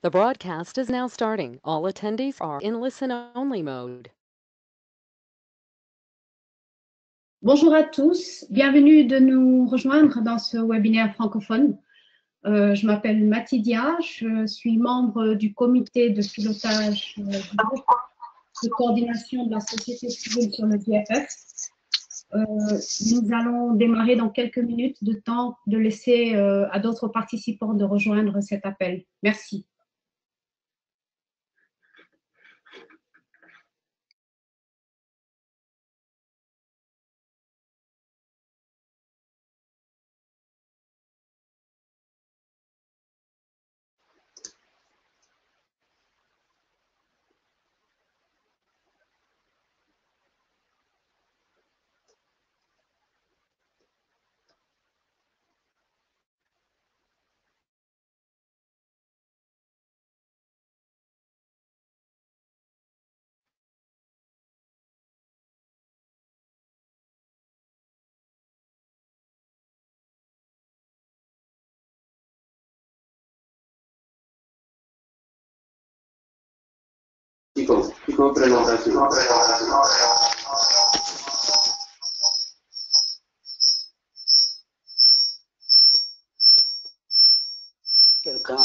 The broadcast is now starting. All attendees are in listen-only mode. Bonjour à tous, bienvenue de nous rejoindre dans ce webinaire francophone. Je m'appelle Mathidia, je suis membre du comité de pilotage du groupe de coordination de la société civile sur le GFF. Nous allons démarrer dans quelques minutes, de temps de laisser à d'autres participants de rejoindre cet appel. Merci. Présentation. Quelqu'un.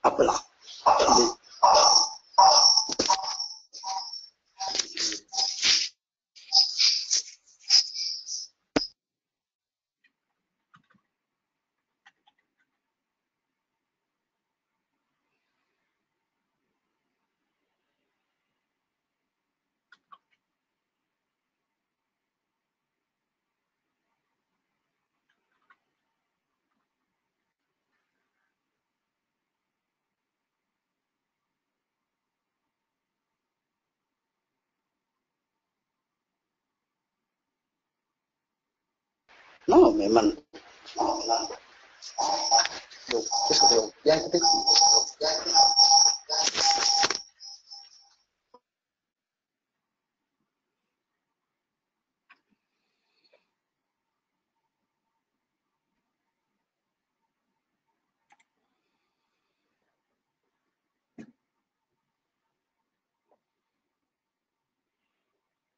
Appela. Non, mais man. Qu'est-ce que c'est? Il y a un petit.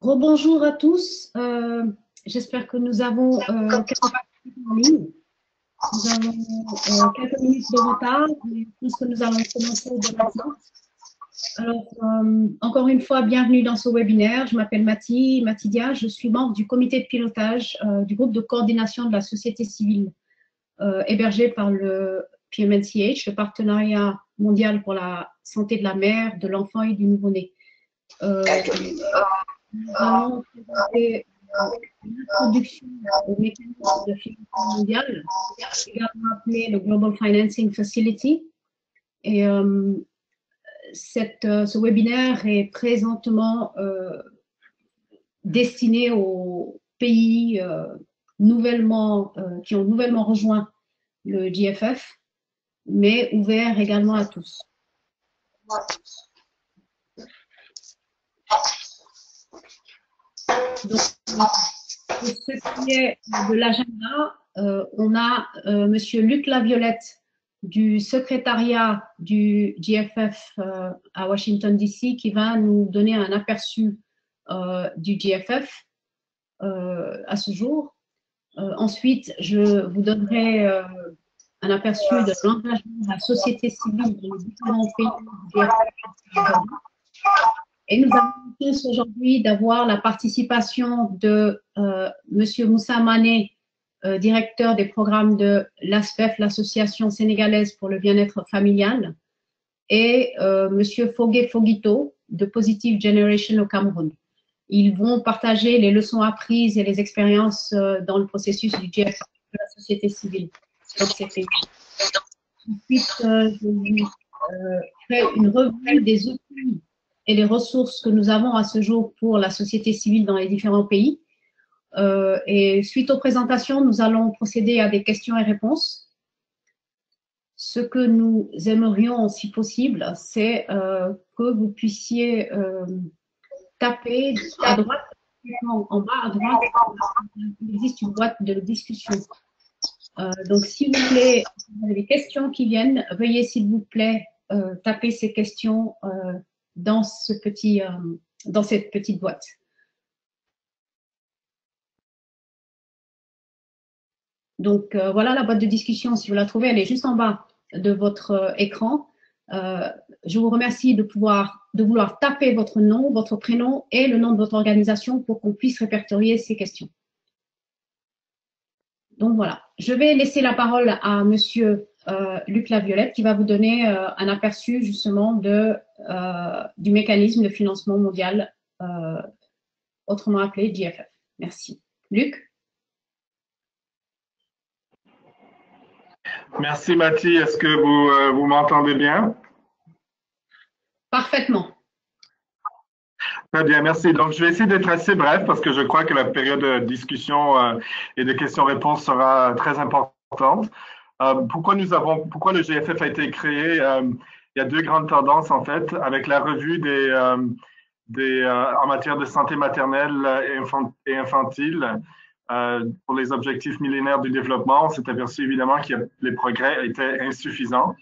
Rebonjour à tous, j'espère que nous avons quelques participants en ligne. Nous avons quelques minutes de retard, mais je pense que nous allons commencer dès maintenant. Alors, encore une fois, bienvenue dans ce webinaire. Je m'appelle Mathidia, je suis membre du comité de pilotage du groupe de coordination de la société civile hébergé par le PMNCH, le Partenariat mondial pour la santé de la mère, de l'enfant et du nouveau-né. Nous allons présenter l'introduction au mécanisme de financement mondial, également appelé le Global Financing Facility. Et ce webinaire est présentement destiné aux pays qui ont nouvellement rejoint le GFF, mais ouvert également à tous. Donc, pour ce qui est de l'agenda, on a Monsieur Luc Laviolette du secrétariat du GFF à Washington DC qui va nous donner un aperçu du GFF à ce jour. Ensuite, je vous donnerai un aperçu de l'engagement de la société civile dans les différents pays du GFF. Et nous avons la chance aujourd'hui d'avoir la participation de Monsieur Moussa Mané directeur des programmes de l'ASPEF, l'Association sénégalaise pour le bien-être familial, et Monsieur Fogué Foguito de Positive Generation au Cameroun. Ils vont partager les leçons apprises et les expériences dans le processus du GFF de la société civile. Ensuite, je vous ferai une revue des outils et des ressources que nous avons à ce jour pour la société civile dans les différents pays. Et suite aux présentations, nous allons procéder à des questions et réponses. Ce que nous aimerions, si possible, c'est que vous puissiez taper à droite, en bas à droite, il existe une boîte de discussion. Donc, s'il vous plaît, vous avez des questions qui viennent, veuillez, s'il vous plaît, taper ces questions dans cette petite boîte. Donc, voilà la boîte de discussion. Si vous la trouvez, elle est juste en bas de votre écran. Je vous remercie de vouloir taper votre nom, votre prénom et le nom de votre organisation pour qu'on puisse répertorier ces questions. Donc, voilà. Je vais laisser la parole à Monsieur Luc Laviolette qui va vous donner un aperçu justement du mécanisme de financement mondial, autrement appelé GFF. Merci. Luc? Merci Mathie, est-ce que vous m'entendez bien? Parfaitement. Très bien, merci. Donc, je vais essayer d'être assez bref parce que je crois que la période de discussion et de questions-réponses sera très importante. Pourquoi le GFF a été créé? Il y a deux grandes tendances en fait, avec la revue en matière de santé maternelle et infantile. Pour les objectifs millénaires du développement, on s'est aperçu évidemment que les progrès étaient insuffisants,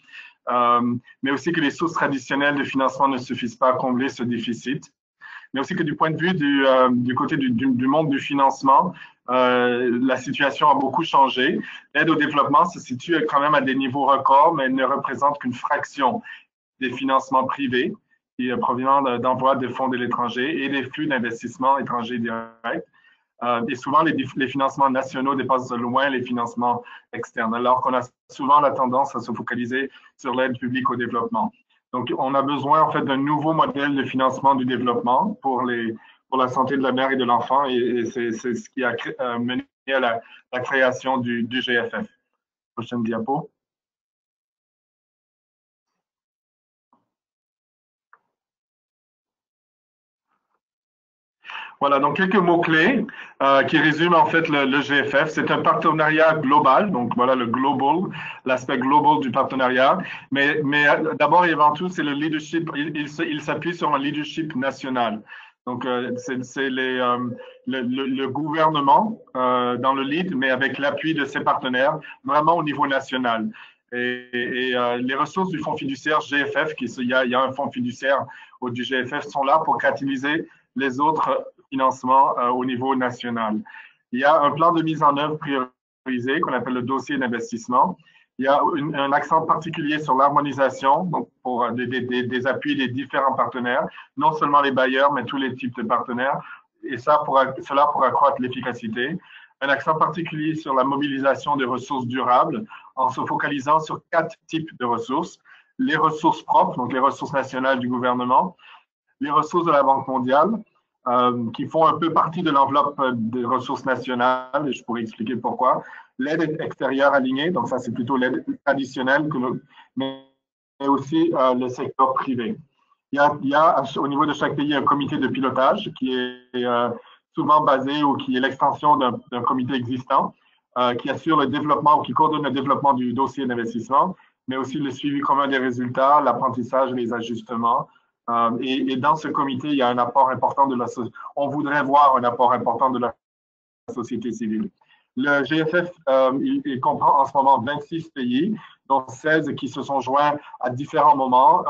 mais aussi que les sources traditionnelles de financement ne suffisent pas à combler ce déficit, mais aussi que du point de vue du côté du monde du financement, la situation a beaucoup changé. L'aide au développement se situe quand même à des niveaux records, mais elle ne représente qu'une fraction des financements privés provenant d'envois de fonds de l'étranger et des flux d'investissements étrangers directs. Et souvent, les financements nationaux dépassent de loin les financements externes, alors qu'on a souvent la tendance à se focaliser sur l'aide publique au développement. Donc, on a besoin en fait d'un nouveau modèle de financement du développement pour la santé de la mère et de l'enfant, et c'est ce qui a mené à la création du GFF. Prochaine diapo. Voilà, donc quelques mots-clés qui résument en fait le GFF. C'est un partenariat global, donc voilà le global, l'aspect global du partenariat. Mais d'abord et avant tout, c'est le leadership, il s'appuie sur un leadership national. Donc c'est le gouvernement dans le lead, mais avec l'appui de ses partenaires, vraiment au niveau national. Et les ressources du fonds fiduciaire GFF, il y a un fonds fiduciaire du GFF, sont là pour catalyser les autres financements au niveau national. Il y a un plan de mise en œuvre priorisé qu'on appelle le dossier d'investissement. Il y a un accent particulier sur l'harmonisation, donc pour des appuis des différents partenaires, non seulement les bailleurs, mais tous les types de partenaires, et cela pour accroître l'efficacité. Un accent particulier sur la mobilisation des ressources durables en se focalisant sur 4 types de ressources. Les ressources propres, donc les ressources nationales du gouvernement, les ressources de la Banque mondiale, qui font un peu partie de l'enveloppe des ressources nationales, et je pourrais expliquer pourquoi. L'aide extérieure alignée, donc ça c'est plutôt l'aide traditionnelle, mais aussi le secteur privé. Il y a au niveau de chaque pays un comité de pilotage qui est souvent basé ou qui est l'extension d'un comité existant, qui assure le développement ou qui coordonne le développement du dossier d'investissement, mais aussi le suivi commun des résultats, l'apprentissage et les ajustements. Et dans ce comité, il y a un apport important on voudrait voir un apport important de la société civile. Le GFF, il comprend en ce moment 26 pays, dont 16 qui se sont joints à différents moments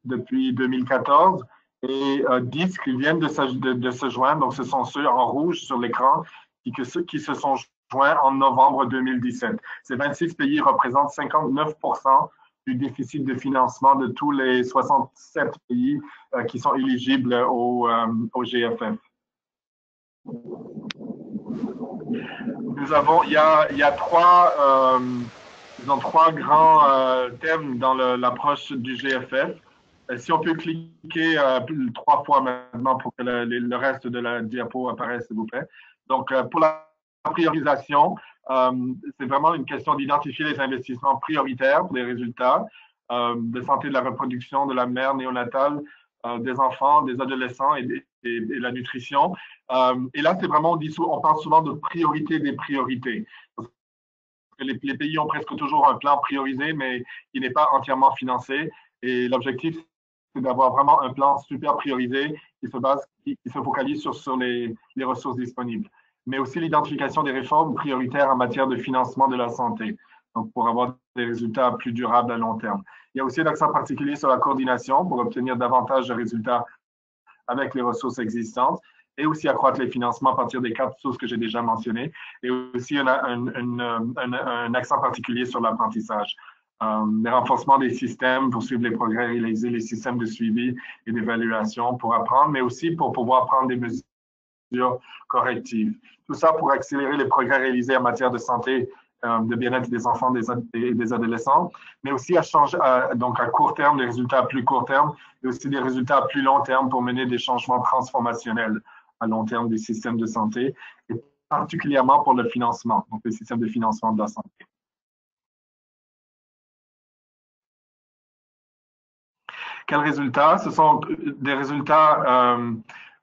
depuis 2014 et 10 qui viennent de se joindre, donc ce sont ceux en rouge sur l'écran qui se sont joints en novembre 2017. Ces 26 pays représentent 59% du déficit de financement de tous les 67 pays qui sont éligibles au GFF. Il y a trois grands thèmes dans l'approche du GFF. Si on peut cliquer 3 fois maintenant pour que le reste de la diapo apparaisse, s'il vous plaît. Donc, pour la priorisation, c'est vraiment une question d'identifier les investissements prioritaires pour les résultats de santé de la reproduction, de la mère néonatale, des enfants, des adolescents et la nutrition. Et là, c'est vraiment, on parle souvent de priorité des priorités. Parce que les pays ont presque toujours un plan priorisé, mais qui n'est pas entièrement financé. Et l'objectif, c'est d'avoir vraiment un plan super priorisé qui se focalise sur les ressources disponibles. Mais aussi l'identification des réformes prioritaires en matière de financement de la santé, donc pour avoir des résultats plus durables à long terme. Il y a aussi un accent particulier sur la coordination pour obtenir davantage de résultats avec les ressources existantes et aussi accroître les financements à partir des 4 sources que j'ai déjà mentionnées. Et aussi un accent particulier sur l'apprentissage. Le renforcement des systèmes pour suivre les progrès réalisés, les systèmes de suivi et d'évaluation pour apprendre, mais aussi pour pouvoir prendre des mesures correctives. Tout ça pour accélérer les progrès réalisés en matière de santé, de bien-être des enfants et des adolescents, mais aussi donc à court terme, des résultats à plus court terme, et aussi des résultats à plus long terme pour mener des changements transformationnels à long terme des systèmes de santé, et particulièrement pour le financement, donc les systèmes de financement de la santé. Quels résultats? Ce sont des résultats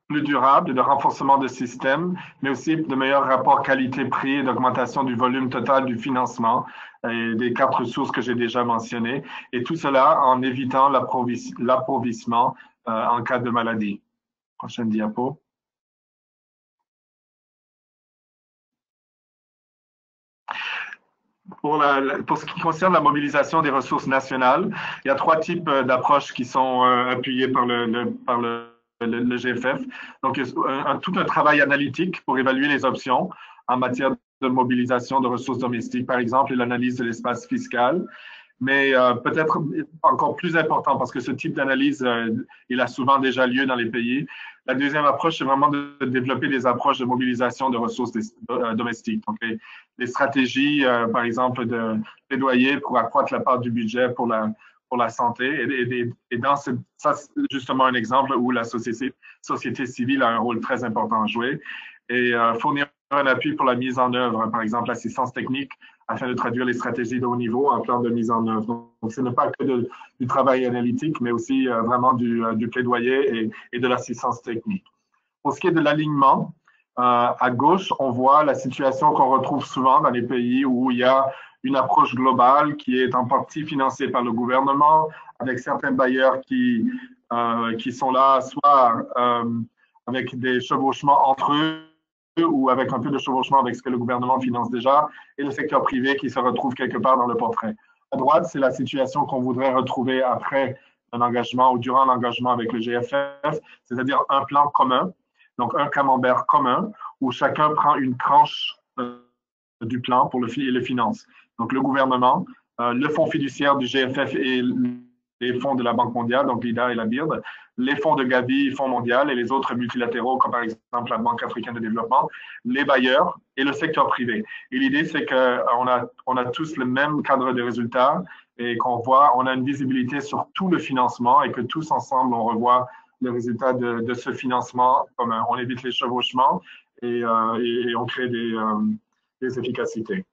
plus durables, de renforcement de systèmes, mais aussi de meilleurs rapports qualité-prix et d'augmentation du volume total du financement et des 4 sources que j'ai déjà mentionnées. Et tout cela en évitant l'appauvrissement en cas de maladie. Prochaine diapo. Pour ce qui concerne la mobilisation des ressources nationales, il y a 3 types d'approches qui sont appuyées par le GFF. Donc, tout un travail analytique pour évaluer les options en matière de mobilisation de ressources domestiques, par exemple, et l'analyse de l'espace fiscal. Mais peut-être encore plus important, parce que ce type d'analyse, il a souvent déjà lieu dans les pays. La deuxième approche, c'est vraiment de développer des approches de mobilisation de ressources domestiques. Donc, les stratégies, par exemple, de plaidoyer pour accroître la part du budget pour la santé. Et ça, c'est justement un exemple où la société civile a un rôle très important à jouer. Et fournir un appui pour la mise en œuvre, par exemple, l'assistance technique, afin de traduire les stratégies de haut niveau en plan de mise en œuvre. Donc, ce n'est pas que du travail analytique, mais aussi vraiment du plaidoyer et de l'assistance technique. Pour ce qui est de l'alignement, à gauche, on voit la situation qu'on retrouve souvent dans les pays où il y a une approche globale qui est en partie financée par le gouvernement, avec certains bailleurs qui sont là, soit avec des chevauchements entre eux, ou avec un peu de chevauchement avec ce que le gouvernement finance déjà, et le secteur privé qui se retrouve quelque part dans le portrait. À droite, c'est la situation qu'on voudrait retrouver après un engagement ou durant l'engagement avec le GFF, c'est-à-dire un plan commun, donc un camembert commun, où chacun prend une tranche du plan pour le finance. Donc le gouvernement, le fonds fiduciaire du GFF et les fonds de la Banque mondiale, donc l'IDA et la BIRD, les fonds de Gavi, Fonds mondial et les autres multilatéraux, comme par exemple la Banque africaine de développement, les bailleurs et le secteur privé. Et l'idée, c'est qu'on a tous le même cadre de résultats et on a une visibilité sur tout le financement et que tous ensemble, on revoit les résultats de ce financement commun. On évite les chevauchements et on crée des efficacités.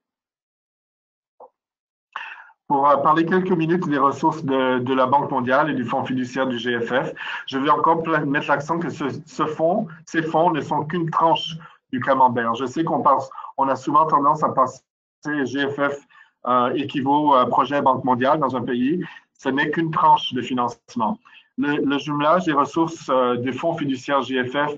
Pour parler quelques minutes des ressources de la Banque mondiale et du Fonds fiduciaire du GFF, je vais encore mettre l'accent que ces fonds ne sont qu'une tranche du camembert. Je sais qu'on a souvent tendance à penser que GFF équivaut à projet Banque mondiale dans un pays. Ce n'est qu'une tranche de financement. Le jumelage des ressources des fonds fiduciaires GFF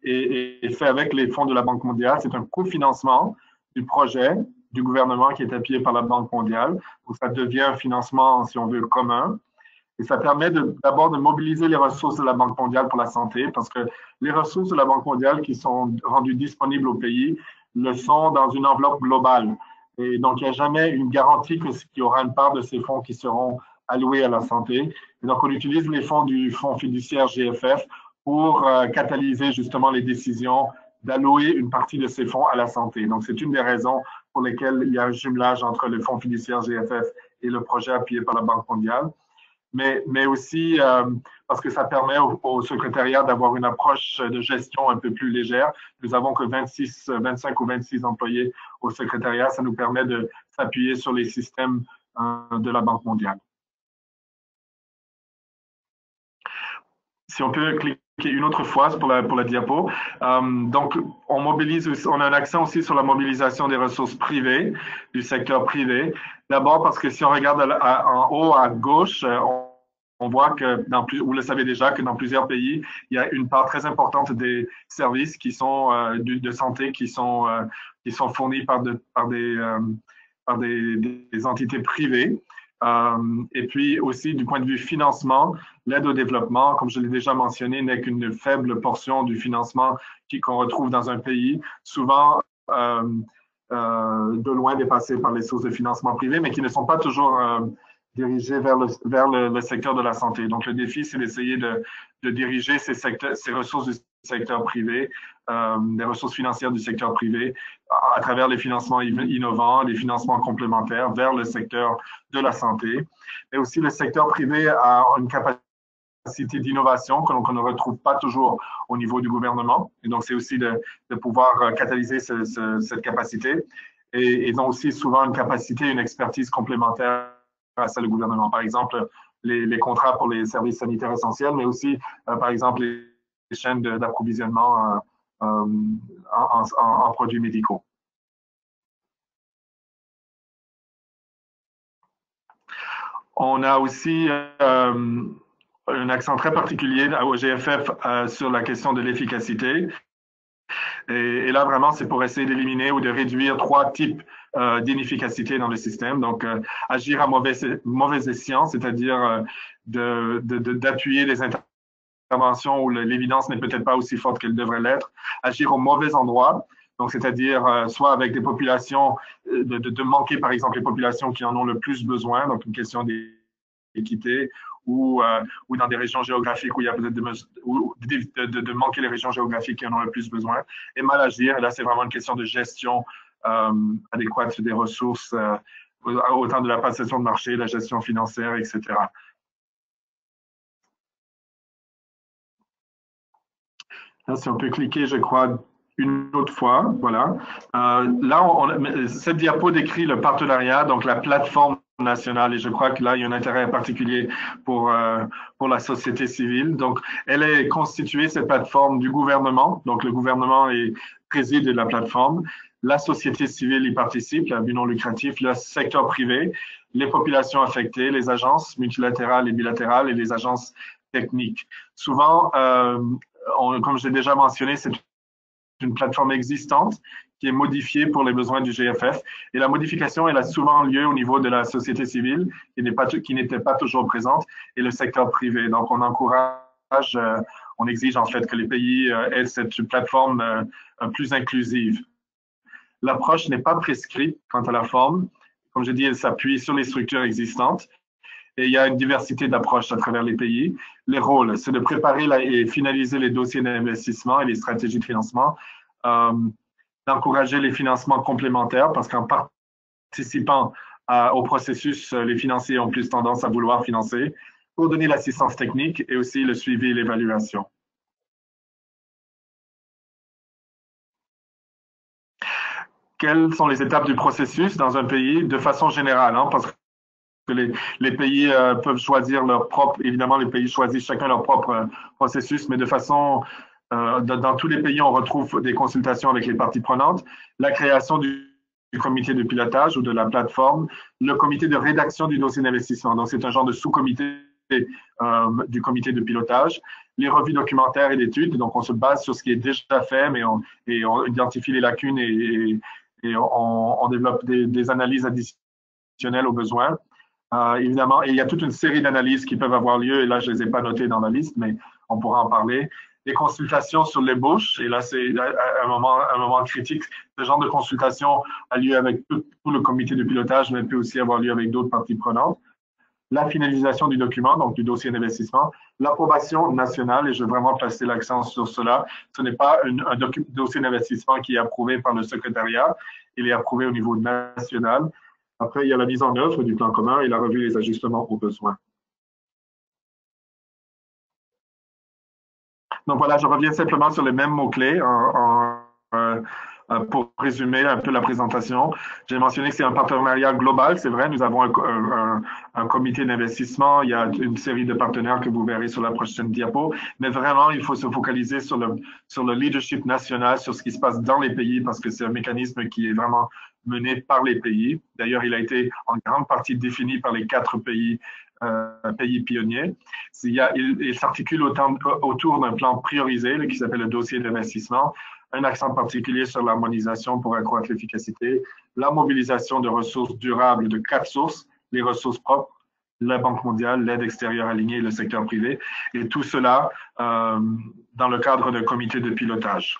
est fait avec les fonds de la Banque mondiale. C'est un cofinancement du projet du gouvernement qui est appuyé par la Banque mondiale. Donc, ça devient un financement, si on veut, commun. Et ça permet d'abord de mobiliser les ressources de la Banque mondiale pour la santé, parce que les ressources de la Banque mondiale qui sont rendues disponibles au pays le sont dans une enveloppe globale. Et donc, il n'y a jamais une garantie qu'il y aura une part de ces fonds qui seront alloués à la santé. Et donc, on utilise les fonds du fonds fiduciaire GFF pour catalyser justement les décisions d'allouer une partie de ces fonds à la santé. Donc, c'est une des raisons pour lesquelles il y a un jumelage entre le fonds fiduciaire GFF et le projet appuyé par la Banque mondiale. Mais aussi parce que ça permet au secrétariat d'avoir une approche de gestion un peu plus légère. Nous avons que 25 ou 26 employés au secrétariat. Ça nous permet de s'appuyer sur les systèmes de la Banque mondiale. Si on peut cliquer une autre fois pour la diapo. Donc, on a un accent aussi sur la mobilisation des ressources privées, du secteur privé. D'abord parce que si on regarde en haut à gauche, on voit que, vous le savez déjà, que dans plusieurs pays, il y a une part très importante des services qui sont de santé qui sont fournis par des entités privées. Et puis aussi, du point de vue financement, l'aide au développement, comme je l'ai déjà mentionné, n'est qu'une faible portion du financement qu'on retrouve dans un pays, souvent de loin dépassés par les sources de financement privé, mais qui ne sont pas toujours dirigés vers le secteur de la santé. Donc, le défi, c'est d'essayer de diriger ces ressources du secteur privé, des ressources financières du secteur privé, à travers les financements innovants, les financements complémentaires vers le secteur de la santé. Mais aussi, le secteur privé a une capacité d'innovation que l'on ne retrouve pas toujours au niveau du gouvernement. Et donc, c'est aussi de pouvoir catalyser cette capacité. Et ils ont aussi souvent une capacité, une expertise complémentaire à celle du gouvernement. Par exemple, les contrats pour les services sanitaires essentiels, mais aussi, par exemple, les chaînes d'approvisionnement en produits médicaux. On a aussi un accent très particulier au GFF sur la question de l'efficacité. Et là, vraiment, c'est pour essayer d'éliminer ou de réduire 3 types d'inefficacité dans le système. Donc, agir à mauvais escient, c'est-à-dire d'appuyer les interventions où l'évidence n'est peut-être pas aussi forte qu'elle devrait l'être. Agir au mauvais endroit, donc c'est-à-dire soit avec des populations, de manquer par exemple les populations qui en ont le plus besoin, donc une question d'équité, ou dans des régions géographiques où il y a peut-être de manquer les régions géographiques qui en ont le plus besoin, et mal agir. Et là, c'est vraiment une question de gestion adéquate des ressources, autant de la passation de marché, la gestion financière, etc. Là, si on peut cliquer, je crois, une autre fois, voilà. Là, cette diapo décrit le partenariat, donc la plateforme nationale, et je crois que là, il y a un intérêt particulier pour la société civile. Donc, elle est constituée, cette plateforme, du gouvernement. Donc, le gouvernement préside la plateforme. La société civile y participe, la but non lucratif, le secteur privé, les populations affectées, les agences multilatérales et bilatérales et les agences techniques. Souvent, comme je l'ai déjà mentionné, c'est une plateforme existante qui est modifiée pour les besoins du GFF. Et la modification, elle a souvent lieu au niveau de la société civile, qui n'était pas toujours présente, et le secteur privé. Donc, on encourage, on exige en fait que les pays aient cette plateforme plus inclusive. L'approche n'est pas prescrite quant à la forme. Comme je dis, elle s'appuie sur les structures existantes. Et il y a une diversité d'approches à travers les pays. Les rôles, c'est de préparer et finaliser les dossiers d'investissement et les stratégies de financement, d'encourager les financements complémentaires parce qu'en participant au processus, les financiers ont plus tendance à vouloir financer, pour donner l'assistance technique et aussi le suivi et l'évaluation. Quelles sont les étapes du processus dans un pays de façon générale, parce que les pays peuvent choisir évidemment les pays choisissent chacun leur propre processus, mais de façon, dans tous les pays, on retrouve des consultations avec les parties prenantes, la création du comité de pilotage ou de la plateforme, le comité de rédaction du dossier d'investissement, donc c'est un genre de sous-comité du comité de pilotage, les revues documentaires et d'études, donc on se base sur ce qui est déjà fait, mais on identifie les lacunes et on développe des analyses additionnelles aux besoins. Évidemment, et il y a toute une série d'analyses qui peuvent avoir lieu, et là, je ne les ai pas notées dans la liste, mais on pourra en parler. Les consultations sur l'ébauche, et là, c'est un moment critique. Ce genre de consultation a lieu avec tout le comité de pilotage, mais peut aussi avoir lieu avec d'autres parties prenantes. la finalisation du document, donc du dossier d'investissement, l'approbation nationale, et je veux vraiment placer l'accent sur cela. Ce n'est pas un dossier d'investissement qui est approuvé par le secrétariat, il est approuvé au niveau national. Après, il y a la mise en œuvre du plan commun et la revue des ajustements aux besoins. Donc voilà, je reviens simplement sur les mêmes mots-clés pour résumer un peu la présentation. J'ai mentionné que c'est un partenariat global, c'est vrai, nous avons un comité d'investissement, il y a une série de partenaires que vous verrez sur la prochaine diapo, mais vraiment, il faut se focaliser sur le leadership national, sur ce qui se passe dans les pays, parce que c'est un mécanisme qui est vraiment mené par les pays. D'ailleurs, il a été en grande partie défini par les 4 pays pionniers. Il s'articule autour d'un plan priorisé qui s'appelle le dossier d'investissement, un accent particulier sur l'harmonisation pour accroître l'efficacité, la mobilisation de ressources durables de 4 sources, les ressources propres, la Banque mondiale, l'aide extérieure alignée et le secteur privé, et tout cela dans le cadre d'un comité de pilotage.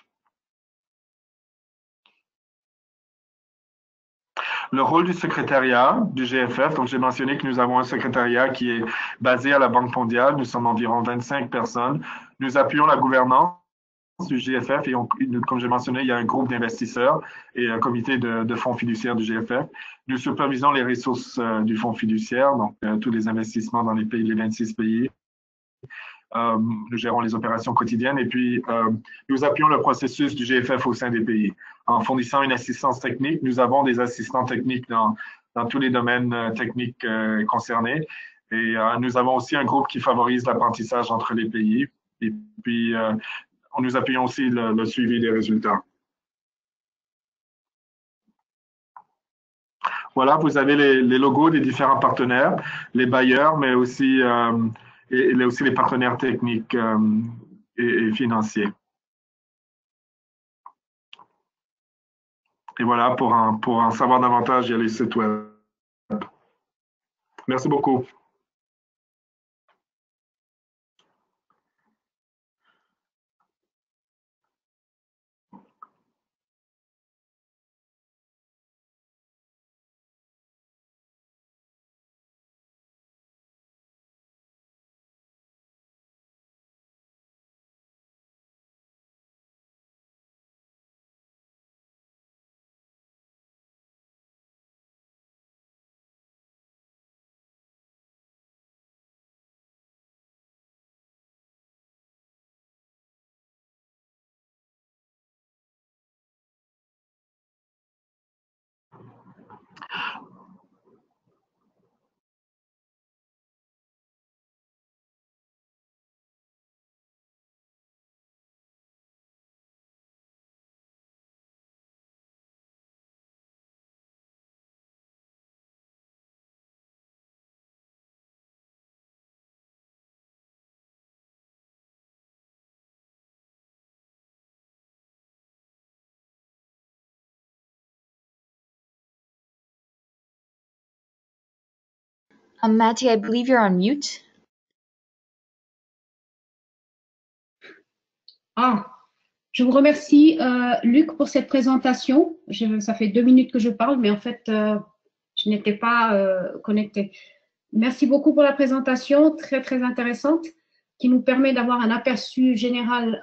Le rôle du secrétariat du GFF, donc j'ai mentionné que nous avons un secrétariat qui est basé à la Banque mondiale, nous sommes environ 25 personnes. Nous appuyons la gouvernance du GFF et comme j'ai mentionné, il y a un groupe d'investisseurs et un comité de fonds fiduciaires du GFF. Nous supervisons les ressources du fonds fiduciaire, donc tous les investissements dans les 26 pays. Nous gérons les opérations quotidiennes et puis nous appuyons le processus du GFF au sein des pays. En fournissant une assistance technique, nous avons des assistants techniques dans tous les domaines techniques concernés. Et nous avons aussi un groupe qui favorise l'apprentissage entre les pays. Et puis, nous appuyons aussi le suivi des résultats. Voilà, vous avez les logos des différents partenaires, les bailleurs, mais aussi les partenaires techniques et financiers. Et voilà, pour en savoir davantage, il y a les sites web. Merci beaucoup. Matty, I believe you're on mute. Je vous remercie, Luc, pour cette présentation. Ça fait 2 minutes que je parle, mais en fait, je n'étais pas connectée. Merci beaucoup pour la présentation, très, très intéressante, qui nous permet d'avoir un aperçu général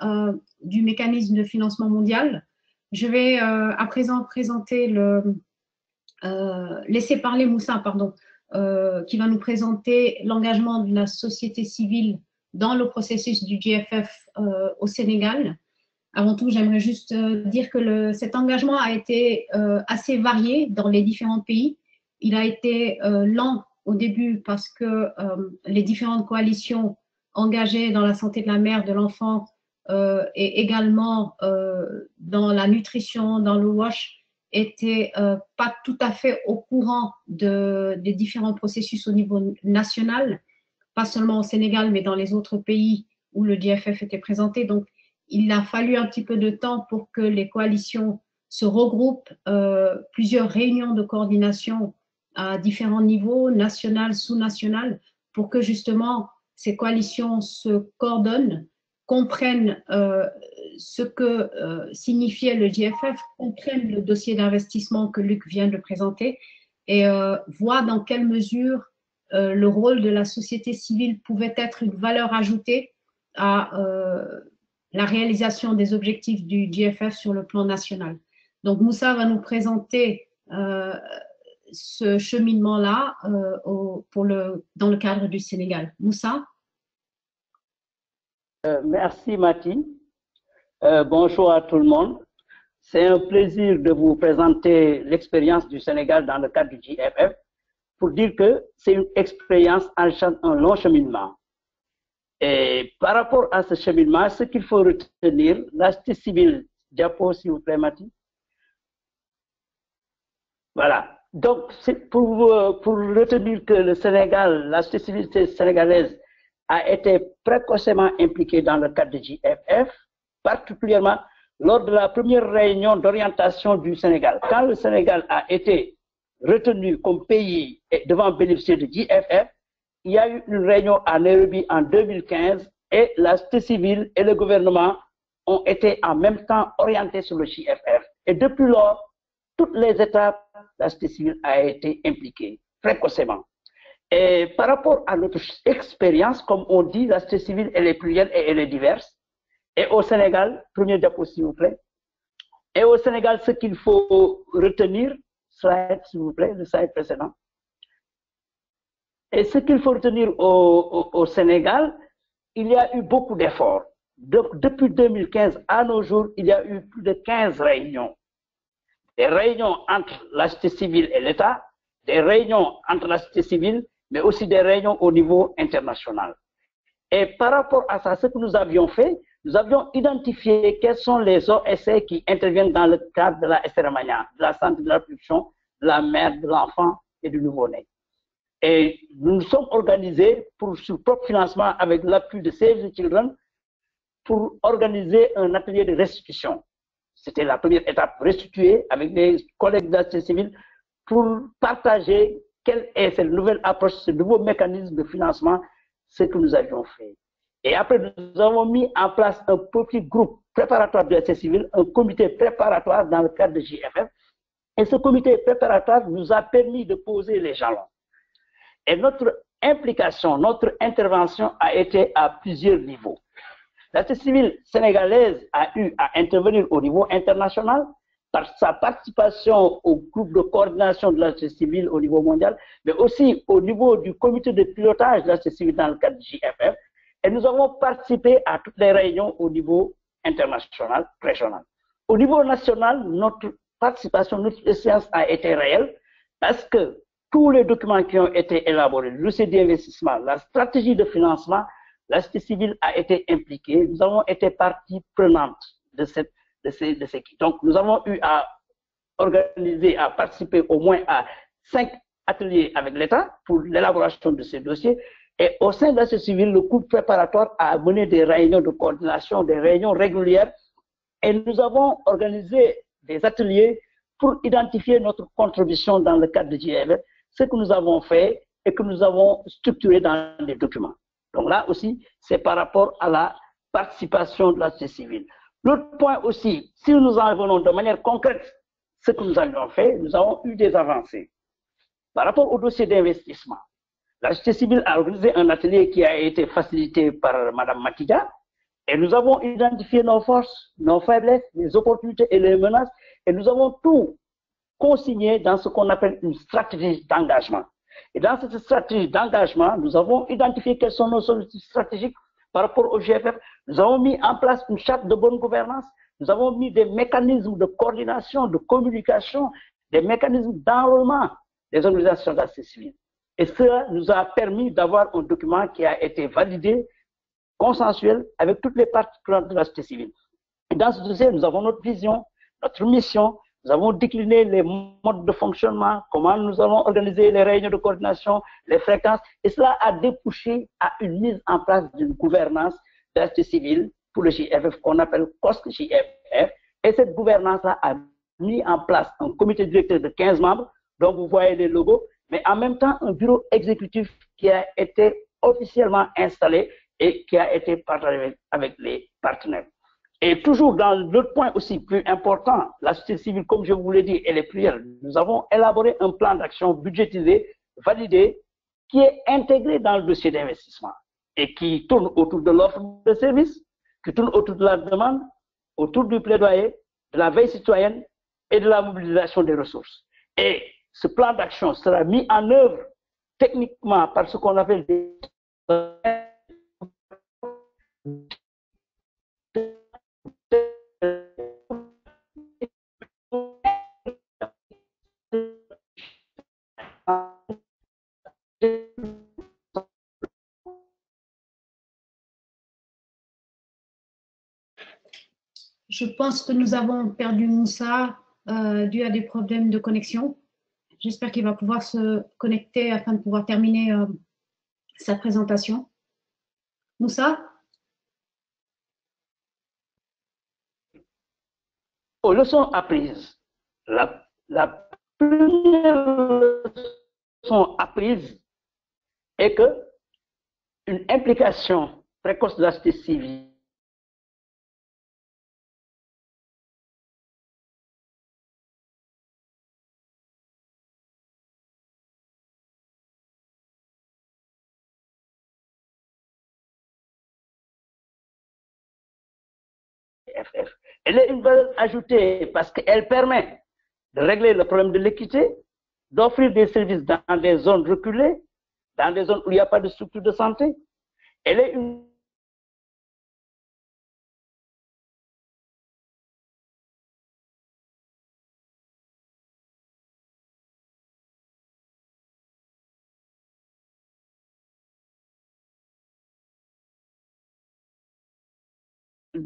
du mécanisme de financement mondial. Je vais à présent présenter laisser parler Moussa, pardon, qui va nous présenter l'engagement de la société civile dans le processus du GFF au Sénégal. Avant tout, j'aimerais juste dire que cet engagement a été assez varié dans les différents pays. Il a été lent au début parce que les différentes coalitions engagées dans la santé de la mère, de l'enfant et également dans la nutrition, dans le WASH, étaient pas tout à fait au courant des différents processus au niveau national, pas seulement au Sénégal, mais dans les autres pays où le GFF était présenté. Donc, il a fallu un petit peu de temps pour que les coalitions se regroupent, plusieurs réunions de coordination à différents niveaux, national, sous-national, pour que justement ces coalitions se coordonnent, comprennent ce que signifiait le GFF, comprennent le dossier d'investissement que Luc vient de présenter et voient dans quelle mesure le rôle de la société civile pouvait être une valeur ajoutée à la réalisation des objectifs du GFF sur le plan national. Donc Moussa va nous présenter ce cheminement-là dans le cadre du Sénégal. Moussa? Merci Mathilde. Bonjour à tout le monde. C'est un plaisir de vous présenter l'expérience du Sénégal dans le cadre du GFF pour dire que c'est une expérience allant un long cheminement. Et par rapport à ce cheminement, ce qu'il faut retenir, la société civile, diapo s'il vous plaît Mathilde. Voilà. Donc, c'est pour retenir que le Sénégal, la société civile sénégalaise a été précocement impliquée dans le cadre du GFF, particulièrement lors de la première réunion d'orientation du Sénégal. Quand le Sénégal a été retenu comme pays devant bénéficier du GFF, il y a eu une réunion à Nairobi en 2015 et la société civile et le gouvernement ont été en même temps orientés sur le GFF. Et depuis lors, toutes les étapes, la société civile a été impliquée précocement. Et par rapport à notre expérience, comme on dit, la société civile, elle est plurielle et elle est diverse. Et au Sénégal, premier diapo s'il vous plaît. Et au Sénégal, ce qu'il faut retenir, slide s'il vous plaît, le slide précédent. Et ce qu'il faut retenir au Sénégal, il y a eu beaucoup d'efforts. Depuis 2015 à nos jours, il y a eu plus de 15 réunions. Des réunions entre la société civile et l'État, des réunions entre la société civile, mais aussi des réunions au niveau international. Et par rapport à ça, ce que nous avions fait, nous avions identifié quels sont les OSC qui interviennent dans le cadre de la SRMANIA, de la santé de la reproduction, de la mère, de l'enfant et du nouveau-né. Et nous nous sommes organisés sur propre financement avec l'appui de Save the Children pour organiser un atelier de restitution. C'était la première étape, restituer avec des collègues de la société civile pour partager quelle est cette nouvelle approche, ce nouveau mécanisme de financement, ce que nous avions fait. Et après, nous avons mis en place un petit groupe préparatoire de la société civile, un comité préparatoire dans le cadre de JFF. Et ce comité préparatoire nous a permis de poser les jalons. Et notre implication, notre intervention a été à plusieurs niveaux. La société civile sénégalaise a eu à intervenir au niveau international par sa participation au groupe de coordination de la société civile au niveau mondial, mais aussi au niveau du comité de pilotage de la société civile dans le cadre du JFF. Et nous avons participé à toutes les réunions au niveau international, régional. Au niveau national, notre participation, notre séance a été réelle parce que tous les documents qui ont été élaborés, le dossier d'investissement, la stratégie de financement, la société civile a été impliquée. Nous avons été partie prenante de ces qui. Donc, nous avons eu à organiser, à participer au moins à 5 ateliers avec l'État pour l'élaboration de ces dossiers. Et au sein de la société civile, le groupe préparatoire a mené des réunions de coordination, des réunions régulières. Et nous avons organisé des ateliers pour identifier notre contribution dans le cadre de GFF, ce que nous avons fait et que nous avons structuré dans les documents. Donc là aussi, c'est par rapport à la participation de la société civile. L'autre point aussi, si nous en venons de manière concrète, ce que nous avions fait, nous avons eu des avancées. Par rapport au dossier d'investissement, la société civile a organisé un atelier qui a été facilité par Mme Matida et nous avons identifié nos forces, nos faiblesses, les opportunités et les menaces et nous avons tout consigné dans ce qu'on appelle une stratégie d'engagement. Et dans cette stratégie d'engagement, nous avons identifié quelles sont nos solutions stratégiques par rapport au GFF. Nous avons mis en place une charte de bonne gouvernance. Nous avons mis des mécanismes de coordination, de communication, des mécanismes d'enrôlement des organisations de la société civile. Et cela nous a permis d'avoir un document qui a été validé, consensuel, avec toutes les parties prenantes de la société civile. Et dans ce dossier, nous avons notre vision, notre mission. Nous avons décliné les modes de fonctionnement, comment nous allons organiser les réunions de coordination, les fréquences, et cela a débouché à une mise en place d'une gouvernance de la société civile pour le JFF qu'on appelle COSC-JFF. Et cette gouvernance-là a mis en place un comité directeur de 15 membres, dont vous voyez les logos, mais en même temps un bureau exécutif qui a été officiellement installé et qui a été partagé avec les partenaires. Et toujours dans l'autre point aussi plus important, la société civile, comme je vous l'ai dit, elle est plurielle. Nous avons élaboré un plan d'action budgétisé, validé, qui est intégré dans le dossier d'investissement et qui tourne autour de l'offre de services, qui tourne autour de la demande, autour du plaidoyer, de la veille citoyenne et de la mobilisation des ressources. Et ce plan d'action sera mis en œuvre techniquement par ce qu'on appelle des... Je pense que nous avons perdu Moussa dû à des problèmes de connexion. J'espère qu'il va pouvoir se connecter afin de pouvoir terminer sa présentation. Moussa? Aux leçons apprises, la première leçon apprise est que une implication précoce de la société civile FF. Elle est une valeur ajoutée parce qu'elle permet de régler le problème de l'équité, d'offrir des services dans des zones reculées, dans des zones où il n'y a pas de structure de santé. Elle est une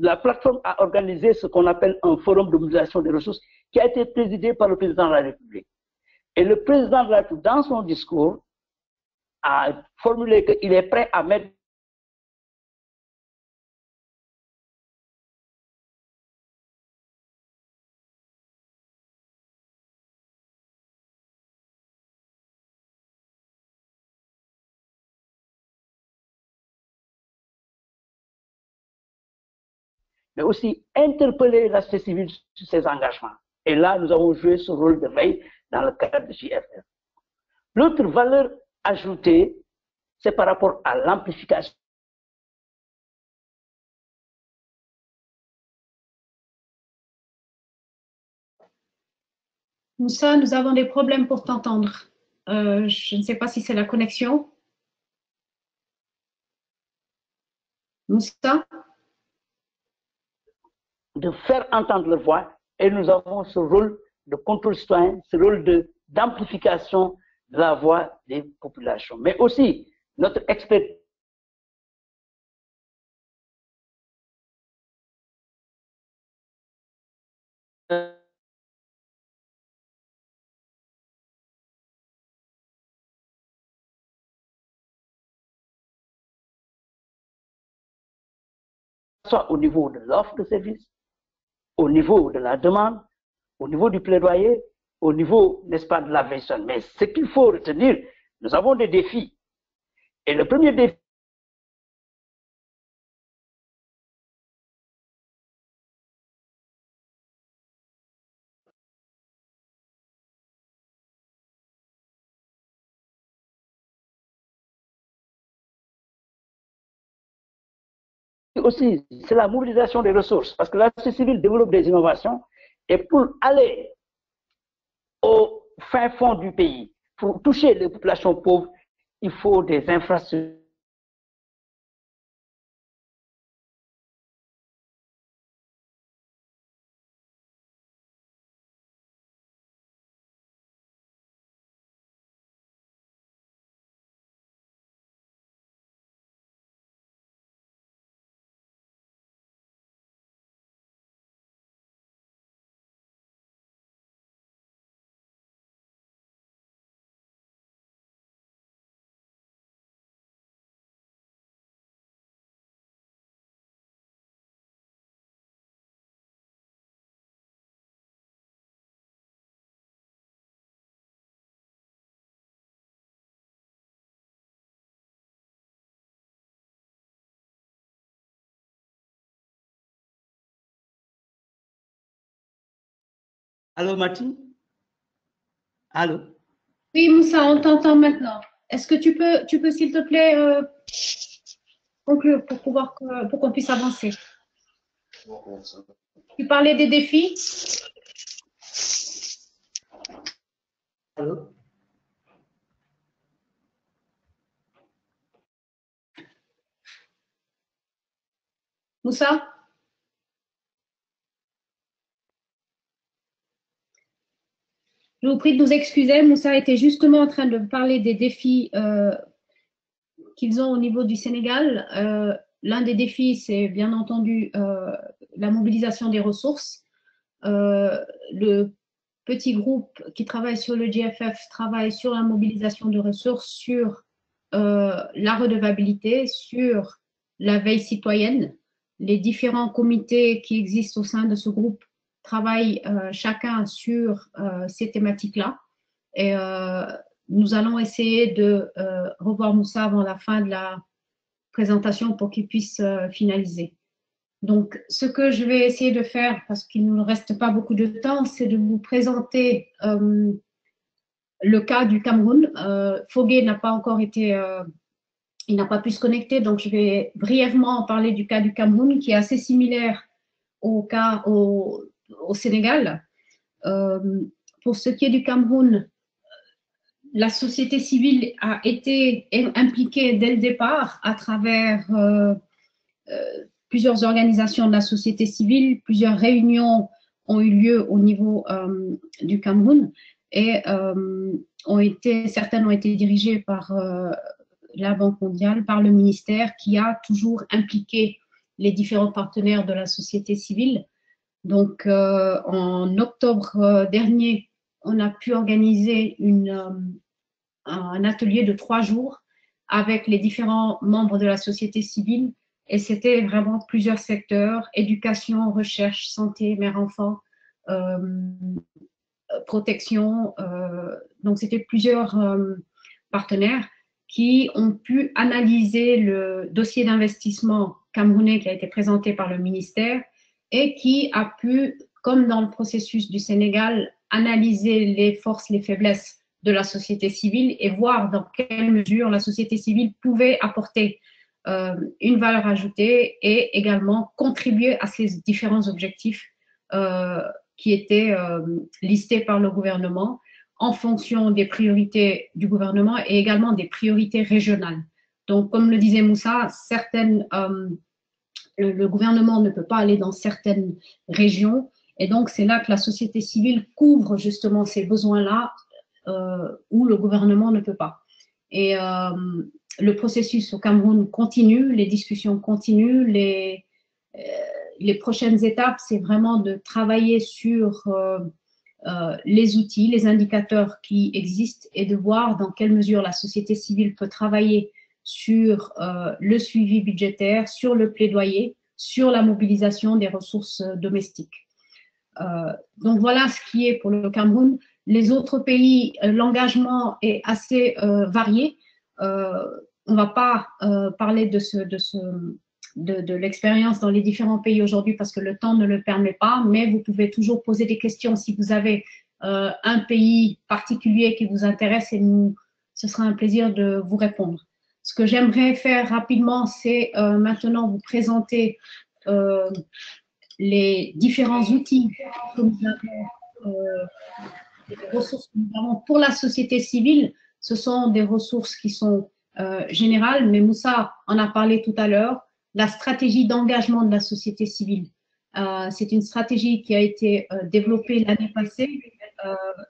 la plateforme a organisé ce qu'on appelle un forum de mobilisation des ressources qui a été présidé par le président de la République. Et le président de la République, dans son discours, a formulé qu'il est prêt à mettre mais aussi interpeller la société civile sur ses engagements. Et là, nous avons joué ce rôle de veille dans le cadre de JFF. L'autre valeur ajoutée, c'est par rapport à l'amplification. Moussa, nous avons des problèmes pour t'entendre. Je ne sais pas si c'est la connexion. Moussa? De faire entendre leur voix, et nous avons ce rôle de contrôle citoyen, ce rôle d'amplification de la voix des populations. Mais aussi, notre expert soit au niveau de l'offre de service, au niveau de la demande, au niveau du plaidoyer, au niveau, n'est-ce pas, de la version. Mais ce qu'il faut retenir, nous avons des défis. Et le premier défi, aussi, c'est la mobilisation des ressources, parce que la société civile développe des innovations, et pour aller au fin fond du pays, pour toucher les populations pauvres, il faut des infrastructures. Allô, Martine? Allô? Oui, Moussa, on t'entend maintenant. est-ce que tu peux s'il te plaît, conclure pour qu'on puisse avancer? Tu parlais des défis. Allô? Moussa? Je vous prie de nous excuser. Moussa était justement en train de parler des défis qu'ils ont au niveau du Sénégal. L'un des défis, c'est bien entendu la mobilisation des ressources. Le petit groupe qui travaille sur le GFF travaille sur la mobilisation de ressources, sur la redevabilité, sur la veille citoyenne. Les différents comités qui existent au sein de ce groupe travaillent chacun sur ces thématiques-là. Et nous allons essayer de revoir Moussa avant la fin de la présentation pour qu'il puisse finaliser. Donc, ce que je vais essayer de faire, parce qu'il ne nous reste pas beaucoup de temps, c'est de vous présenter le cas du Cameroun. Fogué n'a pas encore été, il n'a pas pu se connecter, donc je vais brièvement parler du cas du Cameroun, qui est assez similaire au cas au Sénégal. Pour ce qui est du Cameroun, la société civile a été impliquée dès le départ à travers plusieurs organisations de la société civile, plusieurs réunions ont eu lieu au niveau du Cameroun et certaines ont été dirigées par la Banque mondiale, par le ministère qui a toujours impliqué les différents partenaires de la société civile. Donc, en octobre dernier, on a pu organiser un atelier de 3 jours avec les différents membres de la société civile et c'était vraiment plusieurs secteurs, éducation, recherche, santé, mère-enfant, protection. Donc, c'était plusieurs partenaires qui ont pu analyser le dossier d'investissement camerounais qui a été présenté par le ministère et qui a pu, comme dans le processus du Sénégal, analyser les forces, les faiblesses de la société civile et voir dans quelle mesure la société civile pouvait apporter une valeur ajoutée et également contribuer à ces différents objectifs qui étaient listés par le gouvernement en fonction des priorités du gouvernement et également des priorités régionales. Donc, comme le disait Moussa, le gouvernement ne peut pas aller dans certaines régions et donc c'est là que la société civile couvre justement ces besoins-là où le gouvernement ne peut pas. Et le processus au Cameroun continue, les discussions continuent, les prochaines étapes, c'est vraiment de travailler sur les outils, les indicateurs qui existent et de voir dans quelle mesure la société civile peut travailler sur le suivi budgétaire, sur le plaidoyer, sur la mobilisation des ressources domestiques. Donc voilà ce qui est pour le Cameroun. Les autres pays, l'engagement est assez varié. On ne va pas parler de l'expérience dans les différents pays aujourd'hui parce que le temps ne le permet pas, mais vous pouvez toujours poser des questions si vous avez un pays particulier qui vous intéresse et ce sera un plaisir de vous répondre. Ce que j'aimerais faire rapidement, c'est maintenant vous présenter les différents outils que nous avons, les ressources que nous avons pour la société civile. Ce sont des ressources qui sont générales, mais Moussa en a parlé tout à l'heure, la stratégie d'engagement de la société civile. C'est une stratégie qui a été développée l'année passée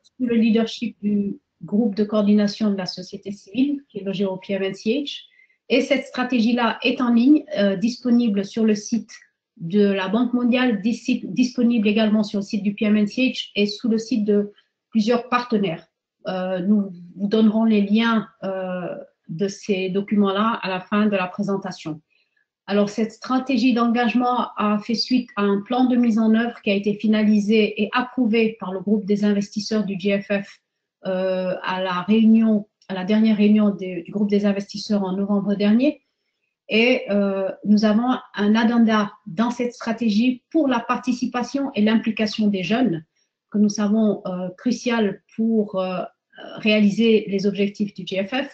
sous le leadership du groupe de coordination de la société civile, qui est logé au PMNCH. Et cette stratégie-là est en ligne, disponible sur le site de la Banque mondiale, disponible également sur le site du PMNCH et sous le site de plusieurs partenaires. Nous vous donnerons les liens de ces documents-là à la fin de la présentation. Alors, cette stratégie d'engagement a fait suite à un plan de mise en œuvre qui a été finalisé et approuvé par le groupe des investisseurs du GFF à la dernière réunion du groupe des investisseurs en novembre dernier. Et nous avons un addenda dans cette stratégie pour la participation et l'implication des jeunes, que nous savons crucial pour réaliser les objectifs du GFF.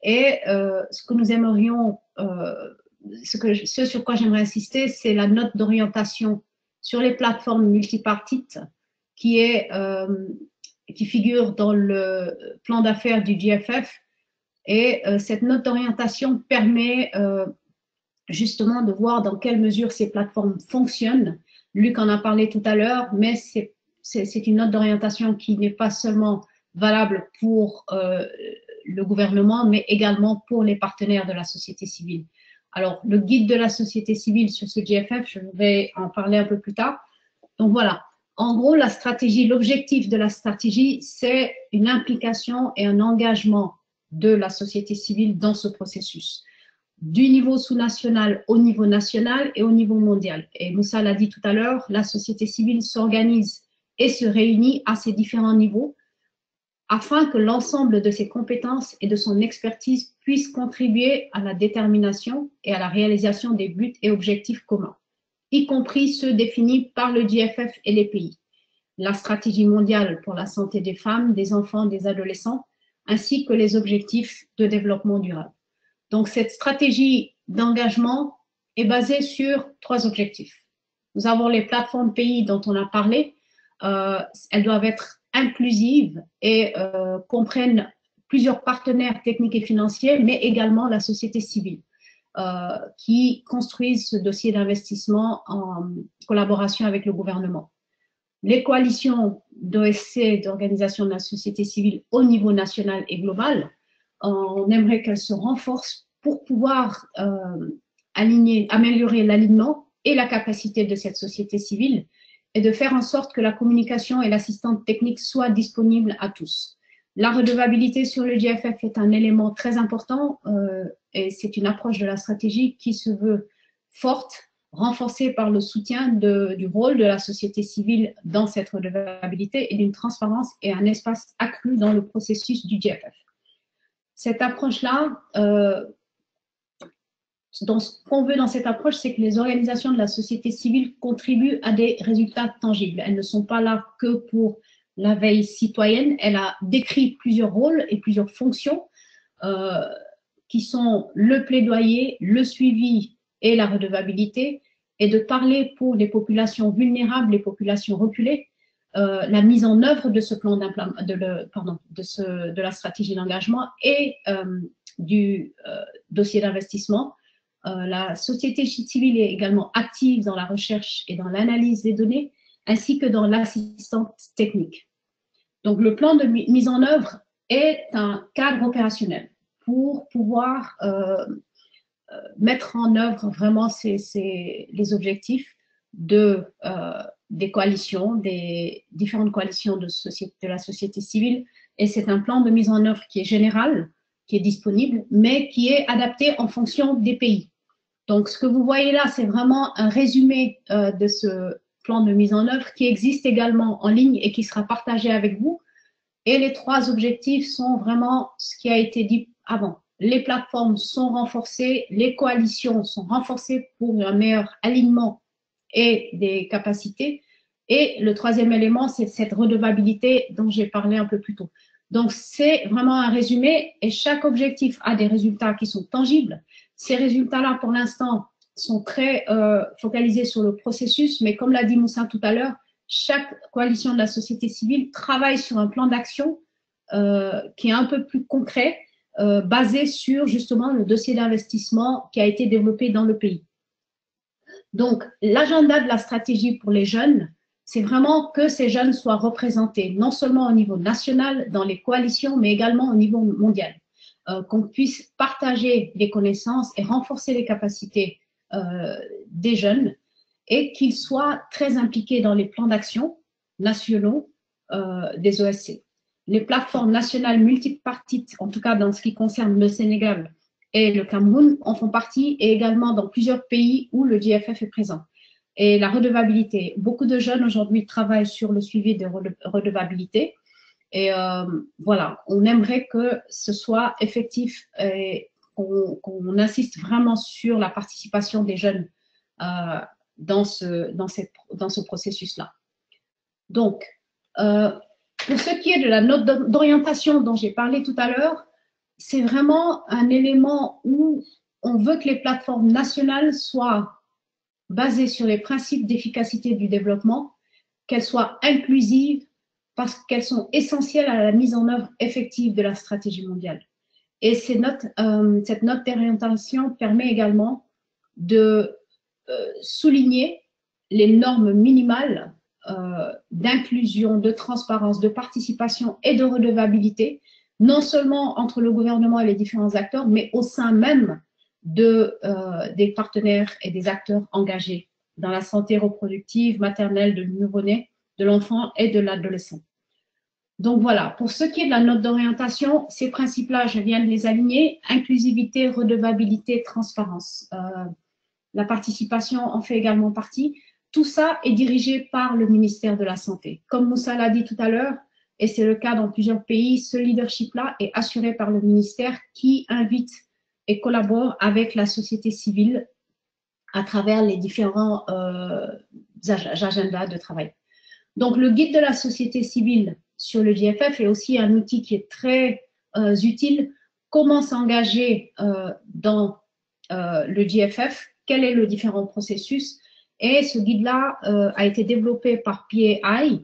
Et ce que nous aimerions, ce sur quoi j'aimerais insister, c'est la note d'orientation sur les plateformes multipartites qui figure dans le plan d'affaires du GFF. Et cette note d'orientation permet justement de voir dans quelle mesure ces plateformes fonctionnent. Luc en a parlé tout à l'heure, mais c'est une note d'orientation qui n'est pas seulement valable pour le gouvernement, mais également pour les partenaires de la société civile. Alors, le guide de la société civile sur ce GFF, je vais en parler un peu plus tard. Donc voilà, en gros, la stratégie, l'objectif de la stratégie, c'est une implication et un engagement de la société civile dans ce processus, du niveau sous-national au niveau national et au niveau mondial. Et Moussa l'a dit tout à l'heure, la société civile s'organise et se réunit à ces différents niveaux afin que l'ensemble de ses compétences et de son expertise puissent contribuer à la détermination et à la réalisation des buts et objectifs communs, y compris ceux définis par le GFF et les pays, la stratégie mondiale pour la santé des femmes, des enfants, des adolescents, ainsi que les objectifs de développement durable. Donc, cette stratégie d'engagement est basée sur 3 objectifs. Nous avons les plateformes pays dont on a parlé. Elles doivent être inclusives et comprennent plusieurs partenaires techniques et financiers, mais également la société civile, qui construisent ce dossier d'investissement en collaboration avec le gouvernement. Les coalitions d'OSC, d'organisations de la société civile au niveau national et global, on aimerait qu'elles se renforcent pour pouvoir améliorer l'alignement et la capacité de cette société civile et de faire en sorte que la communication et l'assistance technique soient disponibles à tous. La redevabilité sur le GFF est un élément très important et c'est une approche de la stratégie qui se veut forte, renforcée par le soutien du rôle de la société civile dans cette redevabilité et d'une transparence et un espace accru dans le processus du GFF. Cette approche-là, ce qu'on veut dans cette approche, c'est que les organisations de la société civile contribuent à des résultats tangibles. Elles ne sont pas là que pour la veille citoyenne. Elle a décrit plusieurs rôles et plusieurs fonctions qui sont le plaidoyer, le suivi et la redevabilité, et de parler pour les populations vulnérables, les populations reculées, la mise en œuvre de ce plan de la stratégie d'engagement et du dossier d'investissement. La société civile est également active dans la recherche et dans l'analyse des données, ainsi que dans l'assistance technique. Donc, le plan de mise en œuvre est un cadre opérationnel pour pouvoir mettre en œuvre vraiment les objectifs des coalitions, des différentes coalitions de la société civile. Et c'est un plan de mise en œuvre qui est général, qui est disponible, mais qui est adapté en fonction des pays. Donc, ce que vous voyez là, c'est vraiment un résumé de ce plan de mise en œuvre qui existe également en ligne et qui sera partagé avec vous. Et les 3 objectifs sont vraiment ce qui a été dit avant. Les plateformes sont renforcées, les coalitions sont renforcées pour un meilleur alignement et des capacités. Et le 3e élément, c'est cette redevabilité dont j'ai parlé un peu plus tôt. Donc, c'est vraiment un résumé et chaque objectif a des résultats qui sont tangibles. Ces résultats-là, pour l'instant, sont très focalisés sur le processus, mais comme l'a dit Moussa tout à l'heure, chaque coalition de la société civile travaille sur un plan d'action qui est un peu plus concret, basé sur justement le dossier d'investissement qui a été développé dans le pays. Donc, l'agenda de la stratégie pour les jeunes, c'est vraiment que ces jeunes soient représentés, non seulement au niveau national, dans les coalitions, mais également au niveau mondial. Qu'on puisse partager les connaissances et renforcer les capacités des jeunes et qu'ils soient très impliqués dans les plans d'action nationaux des OSC. Les plateformes nationales multipartites, en tout cas dans ce qui concerne le Sénégal et le Cameroun, en font partie et également dans plusieurs pays où le GFF est présent. Et la redevabilité, beaucoup de jeunes aujourd'hui travaillent sur le suivi de redevabilité. Et voilà, on aimerait que ce soit effectif et qu'on insiste vraiment sur la participation des jeunes dans ce processus-là. Donc, pour ce qui est de la note d'orientation dont j'ai parlé tout à l'heure, c'est vraiment un élément où on veut que les plateformes nationales soient basées sur les principes d'efficacité du développement, qu'elles soient inclusives parce qu'elles sont essentielles à la mise en œuvre effective de la stratégie mondiale. Et cette note d'orientation permet également de souligner les normes minimales d'inclusion, de transparence, de participation et de redevabilité, non seulement entre le gouvernement et les différents acteurs, mais au sein même des partenaires et des acteurs engagés dans la santé reproductive, maternelle, de nouveau-né, de l'enfant et de l'adolescent. Donc voilà, pour ce qui est de la note d'orientation, ces principes-là, je viens de les aligner, inclusivité, redevabilité, transparence. La participation en fait également partie. Tout ça est dirigé par le ministère de la Santé. Comme Moussa l'a dit tout à l'heure, et c'est le cas dans plusieurs pays, ce leadership-là est assuré par le ministère qui invite et collabore avec la société civile à travers les différents agendas de travail. Donc, le guide de la société civile sur le GFF est aussi un outil qui est très utile. Comment s'engager dans le GFF? Quel est le différent processus? Et ce guide-là a été développé par PAI.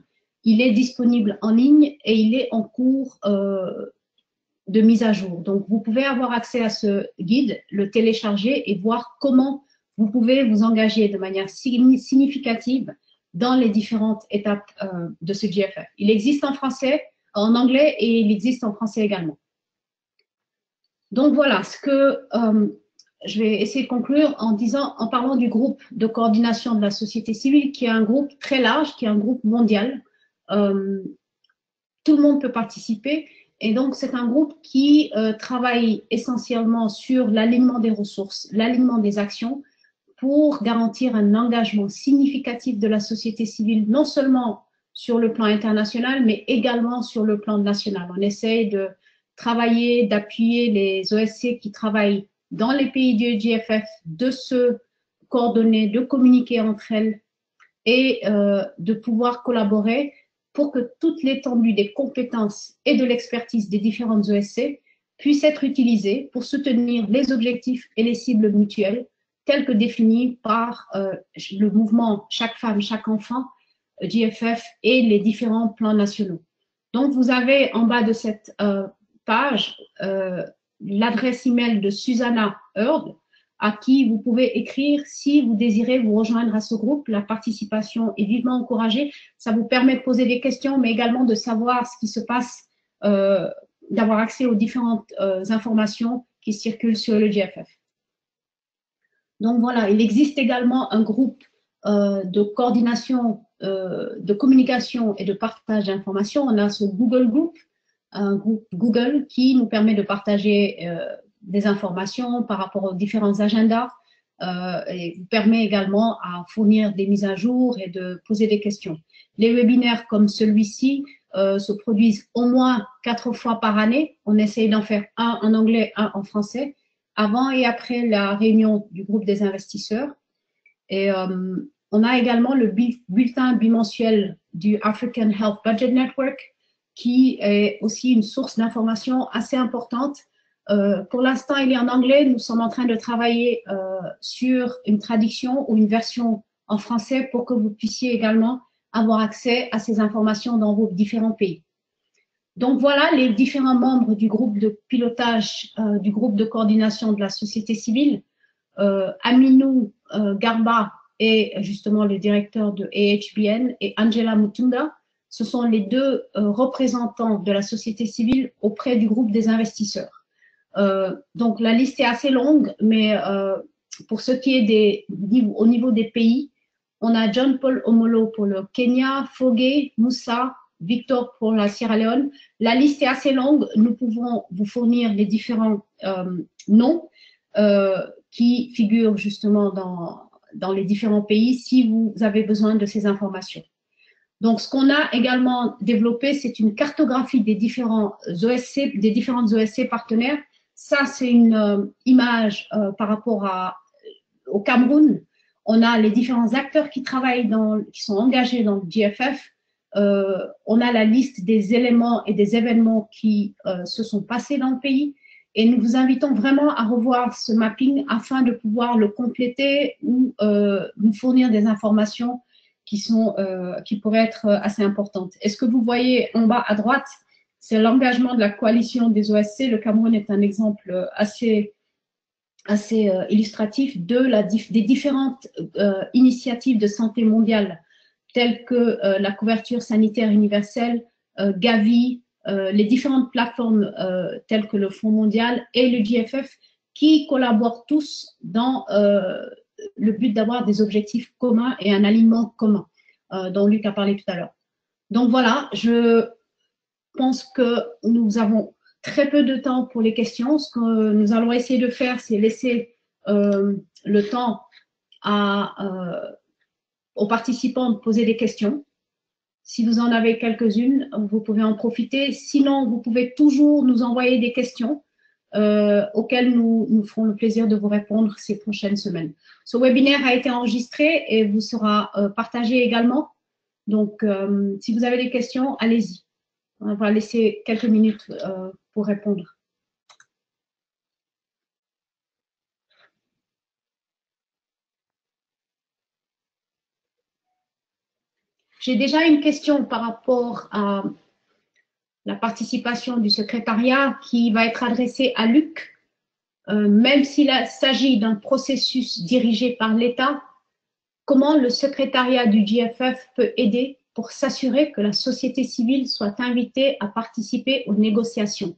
Il est disponible en ligne et il est en cours de mise à jour. Donc, vous pouvez avoir accès à ce guide, le télécharger et voir comment vous pouvez vous engager de manière significative dans les différentes étapes de ce GFF. Il existe en français, en anglais et il existe en français également. Donc voilà, ce que je vais essayer de conclure en parlant du groupe de coordination de la société civile, qui est un groupe très large, qui est un groupe mondial. Tout le monde peut participer. Et donc, c'est un groupe qui travaille essentiellement sur l'alignement des ressources, l'alignement des actions pour garantir un engagement significatif de la société civile, non seulement sur le plan international, mais également sur le plan national. On essaye de travailler, d'appuyer les OSC qui travaillent dans les pays du GFF, de se coordonner, de communiquer entre elles et de pouvoir collaborer pour que toute l'étendue des compétences et de l'expertise des différentes OSC puisse être utilisée pour soutenir les objectifs et les cibles mutuelles tels que définis par le mouvement Chaque femme, chaque enfant, GFF et les différents plans nationaux. Donc, vous avez en bas de cette page l'adresse email de Susanna Heard, à qui vous pouvez écrire si vous désirez vous rejoindre à ce groupe. La participation est vivement encouragée. Ça vous permet de poser des questions, mais également de savoir ce qui se passe, d'avoir accès aux différentes informations qui circulent sur le GFF. Donc voilà, il existe également un groupe de coordination, de communication et de partage d'informations. On a ce Google Group, un groupe Google qui nous permet de partager des informations par rapport aux différents agendas et vous permet également à fournir des mises à jour et de poser des questions. Les webinaires comme celui-ci se produisent au moins 4 fois par année. On essaye d'en faire un en anglais, un en français, avant et après la réunion du groupe des investisseurs. Et on a également le bulletin bimensuel du African Health Budget Network, qui est aussi une source d'information assez importante. Pour l'instant, il est en anglais. Nous sommes en train de travailler sur une traduction ou une version en français pour que vous puissiez également avoir accès à ces informations dans vos différents pays. Donc voilà les différents membres du groupe de pilotage, du groupe de coordination de la société civile. Aminou Garba est justement le directeur de AHBN et Angela Mutunda. Ce sont les 2 représentants de la société civile auprès du groupe des investisseurs. Donc la liste est assez longue, mais pour ce qui est au niveau des pays, on a John Paul Omolo pour le Kenya, Fogé, Moussa, Victor pour la Sierra Leone. La liste est assez longue. Nous pouvons vous fournir les différents noms qui figurent justement dans les différents pays si vous avez besoin de ces informations. Donc, ce qu'on a également développé, c'est une cartographie des différents OSC, des différentes OSC partenaires. Ça, c'est une image par rapport au Cameroun. On a les différents acteurs qui travaillent qui sont engagés dans le GFF. On a la liste des éléments et des événements qui se sont passés dans le pays. Et nous vous invitons vraiment à revoir ce mapping afin de pouvoir le compléter ou nous fournir des informations qui pourraient être assez importantes. Et ce que vous voyez en bas à droite, c'est l'engagement de la coalition des OSC. Le Cameroun est un exemple assez illustratif des différentes initiatives de santé mondiale, telles que la couverture sanitaire universelle, Gavi, les différentes plateformes telles que le Fonds mondial et le GFF, qui collaborent tous dans le but d'avoir des objectifs communs et un alignement commun, dont Luc a parlé tout à l'heure. Donc voilà, je pense que nous avons très peu de temps pour les questions. Ce que nous allons essayer de faire, c'est laisser le temps aux participants de poser des questions. Si vous en avez quelques-unes, vous pouvez en profiter. Sinon, vous pouvez toujours nous envoyer des questions auxquelles nous ferons le plaisir de vous répondre ces prochaines semaines. Ce webinaire a été enregistré et vous sera partagé également. Donc, si vous avez des questions, allez-y. On va laisser quelques minutes pour répondre. J'ai déjà une question par rapport à la participation du secrétariat qui va être adressée à Luc. Même s'il s'agit d'un processus dirigé par l'État, comment le secrétariat du GFF peut aider pour s'assurer que la société civile soit invitée à participer aux négociations?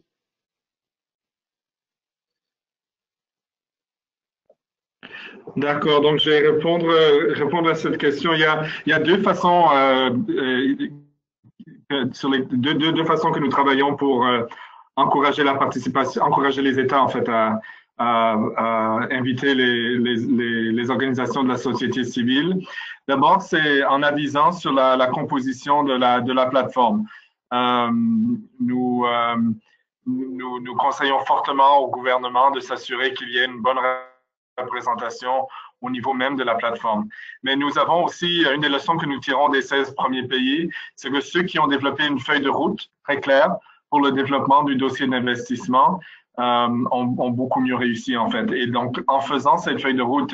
D'accord, donc je vais répondre à cette question. Il y a deux façons, sur les deux façons que nous travaillons pour encourager la participation, encourager les États en fait à inviter les organisations de la société civile. D'abord, c'est en avisant sur la composition de la plateforme. Nous conseillons fortement au gouvernement de s'assurer qu'il y ait une bonne représentation au niveau même de la plateforme. Mais nous avons aussi une des leçons que nous tirons des 16 premiers pays, c'est que ceux qui ont développé une feuille de route très claire pour le développement du dossier d'investissement ont beaucoup mieux réussi en fait. Et donc, en faisant cette feuille de route,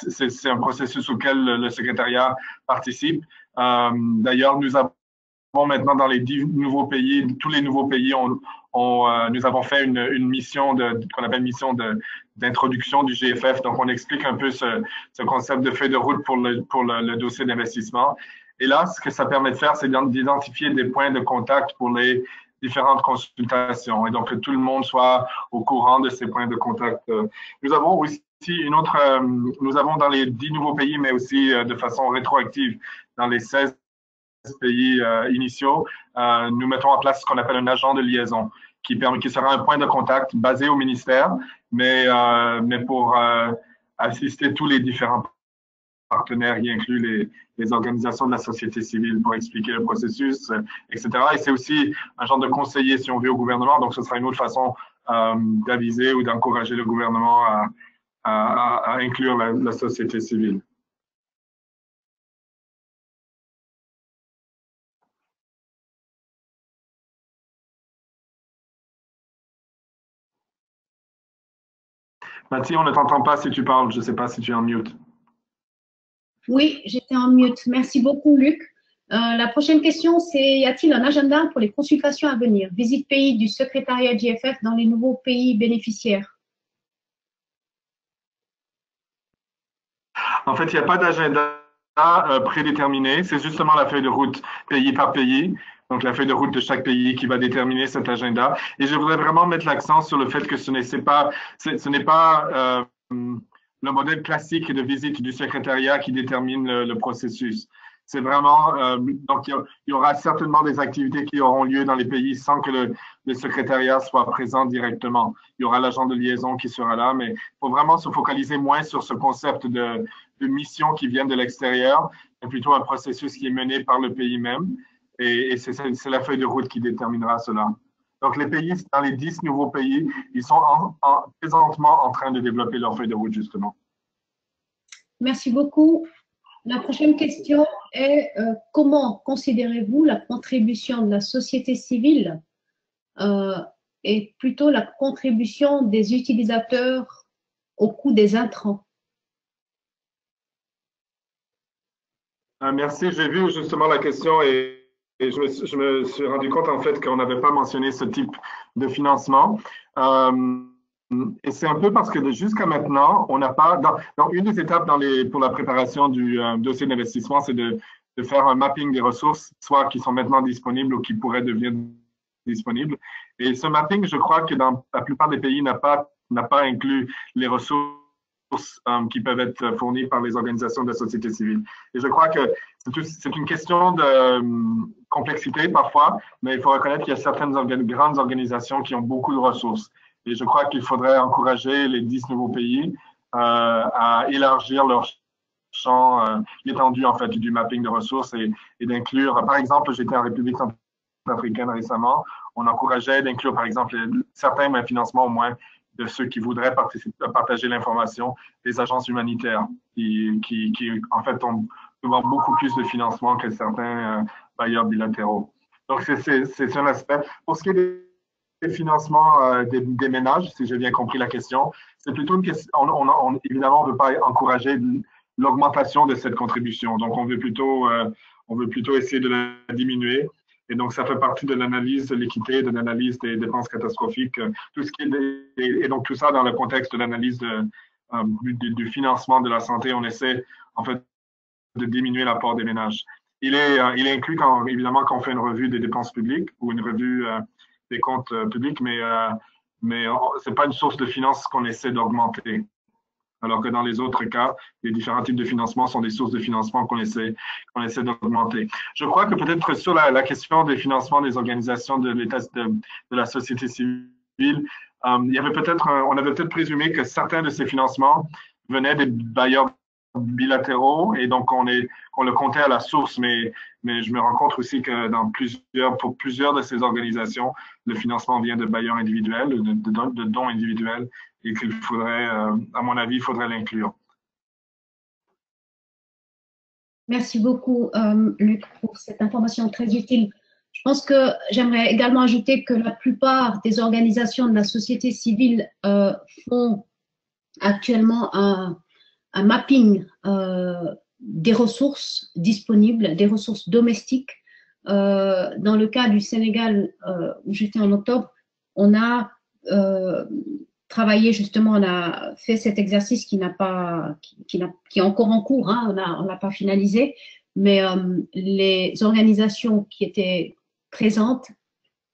c'est un processus auquel le secrétariat participe. D'ailleurs, nous avons maintenant dans les 10 nouveaux pays, tous les nouveaux pays, nous avons fait une mission qu'on appelle mission d'introduction du GFF. Donc, on explique un peu ce concept de feuille de route pour le dossier d'investissement. Et là, ce que ça permet de faire, c'est d'identifier des points de contact pour les différentes consultations et donc que tout le monde soit au courant de ces points de contact. Nous avons aussi nous avons dans les 10 nouveaux pays, mais aussi de façon rétroactive dans les 16 pays initiaux, nous mettons en place ce qu'on appelle un agent de liaison qui sera un point de contact basé au ministère, mais pour assister tous les différents partenaires, y inclut les organisations de la société civile pour expliquer le processus, etc. Et c'est aussi un genre de conseiller, si on veut, au gouvernement. Donc, ce sera une autre façon d'aviser ou d'encourager le gouvernement à inclure la société civile. Mathie, on ne t'entend pas si tu parles. Je ne sais pas si tu es en mute. Oui, j'étais en mute. Merci beaucoup, Luc. La prochaine question, c'est y a-t-il un agenda pour les consultations à venir? Visite pays du secrétariat GFF dans les nouveaux pays bénéficiaires. En fait, il n'y a pas d'agenda prédéterminé. C'est justement la feuille de route pays par pays. Donc, la feuille de route de chaque pays qui va déterminer cet agenda. Et je voudrais vraiment mettre l'accent sur le fait que ce n'est pas le modèle classique de visite du secrétariat qui détermine le processus. C'est vraiment, donc il y aura certainement des activités qui auront lieu dans les pays sans que le secrétariat soit présent directement. Il y aura l'agent de liaison qui sera là, mais il faut vraiment se focaliser moins sur ce concept de mission qui vient de l'extérieur, mais plutôt un processus qui est mené par le pays même. Et c'est la feuille de route qui déterminera cela. Donc, les pays, dans les 10 nouveaux pays, ils sont présentement en train de développer leur feuille de route, justement. Merci beaucoup. La prochaine question est comment considérez-vous la contribution de la société civile est plutôt la contribution des utilisateurs au coût des intrants. Merci, j'ai vu justement la question et je me suis rendu compte en fait qu'on n'avait pas mentionné ce type de financement. Et c'est un peu parce que jusqu'à maintenant, on n'a pas, dans une des étapes pour la préparation du dossier d'investissement, c'est de faire un mapping des ressources, soit qui sont maintenant disponibles ou qui pourraient devenir disponibles. Et ce mapping, je crois que dans la plupart des pays n'a pas inclus les ressources qui peuvent être fournies par les organisations de la société civile. Et je crois que c'est une question de complexité parfois, mais il faut reconnaître qu'il y a certaines grandes organisations qui ont beaucoup de ressources. Et je crois qu'il faudrait encourager les 10 nouveaux pays à élargir leur champ, l'étendue en fait du mapping de ressources et d'inclure, par exemple, j'étais en République centrafricaine récemment, on encourageait d'inclure par exemple certains financements au moins de ceux qui voudraient partager l'information, les agences humanitaires qui en fait ont souvent beaucoup plus de financement que certains bailleurs bilatéraux. Donc c'est un aspect. Pour ce qui est des financements des ménages, si j'ai bien compris la question, c'est plutôt une question, évidemment on ne veut pas encourager l'augmentation de cette contribution, donc on veut plutôt essayer de la diminuer. Et donc, ça fait partie de l'analyse de l'équité, de l'analyse des dépenses catastrophiques, tout ce qui est, et donc tout ça dans le contexte de l'analyse du financement de la santé, on essaie en fait de diminuer l'apport des ménages. Il est inclus évidemment quand on fait une revue des dépenses publiques ou une revue des comptes publics, mais c'est pas une source de finances qu'on essaie d'augmenter. Alors que dans les autres cas, les différents types de financement sont des sources de financement qu'on essaie d'augmenter. Je crois que peut-être sur la question des financements des organisations de l'État, de la société civile, on avait peut-être présumé que certains de ces financements venaient des bailleurs bilatéraux et donc on le comptait à la source, mais je me rends compte aussi que pour plusieurs de ces organisations, le financement vient de bailleurs individuels, de dons individuels, et qu'il faudrait, à mon avis, il faudrait l'inclure. Merci beaucoup, Luc, pour cette information très utile. Je pense que j'aimerais également ajouter que la plupart des organisations de la société civile font actuellement un mapping des ressources disponibles, des ressources domestiques. Dans le cas du Sénégal, où j'étais en octobre, on a travaillé justement, on a fait cet exercice qui est encore en cours, hein, on n'a pas finalisé, mais les organisations qui étaient présentes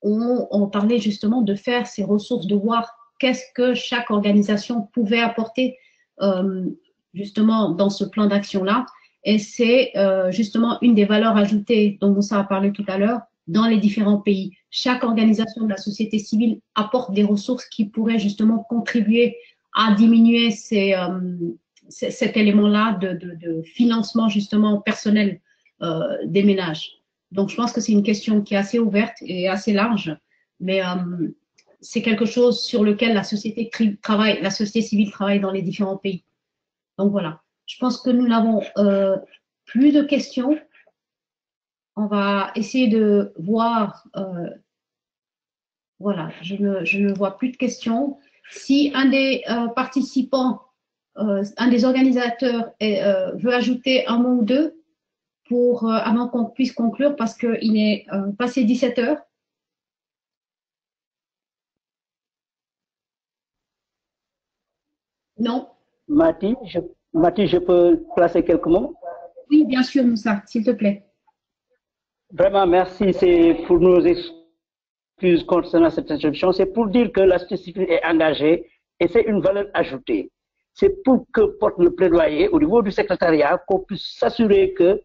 ont parlé justement de faire ces ressources, de voir qu'est-ce que chaque organisation pouvait apporter justement dans ce plan d'action-là. Et c'est justement une des valeurs ajoutées dont Moussa a parlé tout à l'heure dans les différents pays. Chaque organisation de la société civile apporte des ressources qui pourraient justement contribuer à diminuer cet élément-là de financement justement personnel des ménages. Donc, je pense que c'est une question qui est assez ouverte et assez large, mais c'est quelque chose sur lequel la société civile travaille dans les différents pays. Donc, voilà. Je pense que nous n'avons plus de questions. On va essayer de voir. Voilà, je ne vois plus de questions. Si un des participants, un des organisateurs veut ajouter un mot ou deux avant qu'on puisse conclure, parce qu'il est passé 17 heures. Non. Mati, je peux placer quelques mots? Oui, bien sûr, Moussa, s'il te plaît. Vraiment, merci. C'est pour nos excuses concernant cette introduction. C'est pour dire que la société civile est engagée et c'est une valeur ajoutée. C'est pour que porte le plaidoyer au niveau du secrétariat qu'on puisse s'assurer que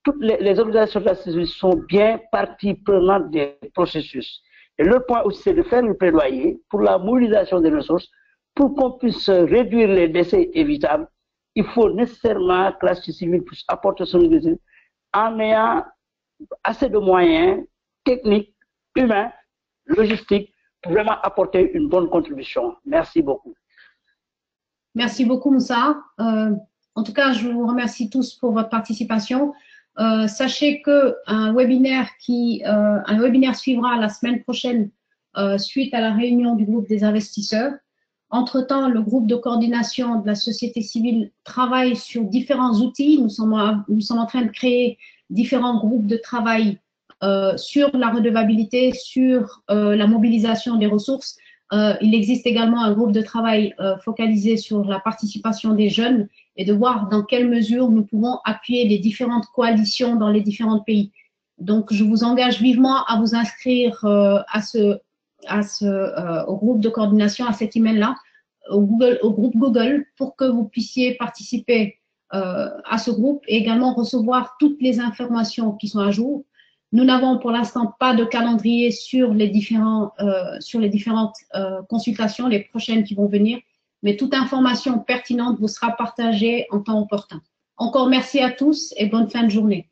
toutes les organisations de la société civile sont bien partie prenante des processus. Et le point aussi, c'est de faire le plaidoyer pour la mobilisation des ressources pour qu'on puisse réduire les décès évitables. Il faut nécessairement que la société civile puisse apporter son exercice en ayant assez de moyens techniques, humains, logistiques, pour vraiment apporter une bonne contribution. Merci beaucoup. Merci beaucoup, Moussa. En tout cas, je vous remercie tous pour votre participation. Sachez qu'un webinaire suivra la semaine prochaine suite à la réunion du groupe des investisseurs. Entre-temps, le groupe de coordination de la société civile travaille sur différents outils. Nous sommes en train de créer différents groupes de travail sur la redevabilité, sur la mobilisation des ressources. Il existe également un groupe de travail focalisé sur la participation des jeunes et de voir dans quelle mesure nous pouvons appuyer les différentes coalitions dans les différents pays. Donc, je vous engage vivement à vous inscrire au groupe de coordination, à cet email-là, au groupe Google, pour que vous puissiez participer à ce groupe et également recevoir toutes les informations qui sont à jour. Nous n'avons pour l'instant pas de calendrier sur les différentes consultations, les prochaines qui vont venir, mais toute information pertinente vous sera partagée en temps opportun. Encore merci à tous et bonne fin de journée.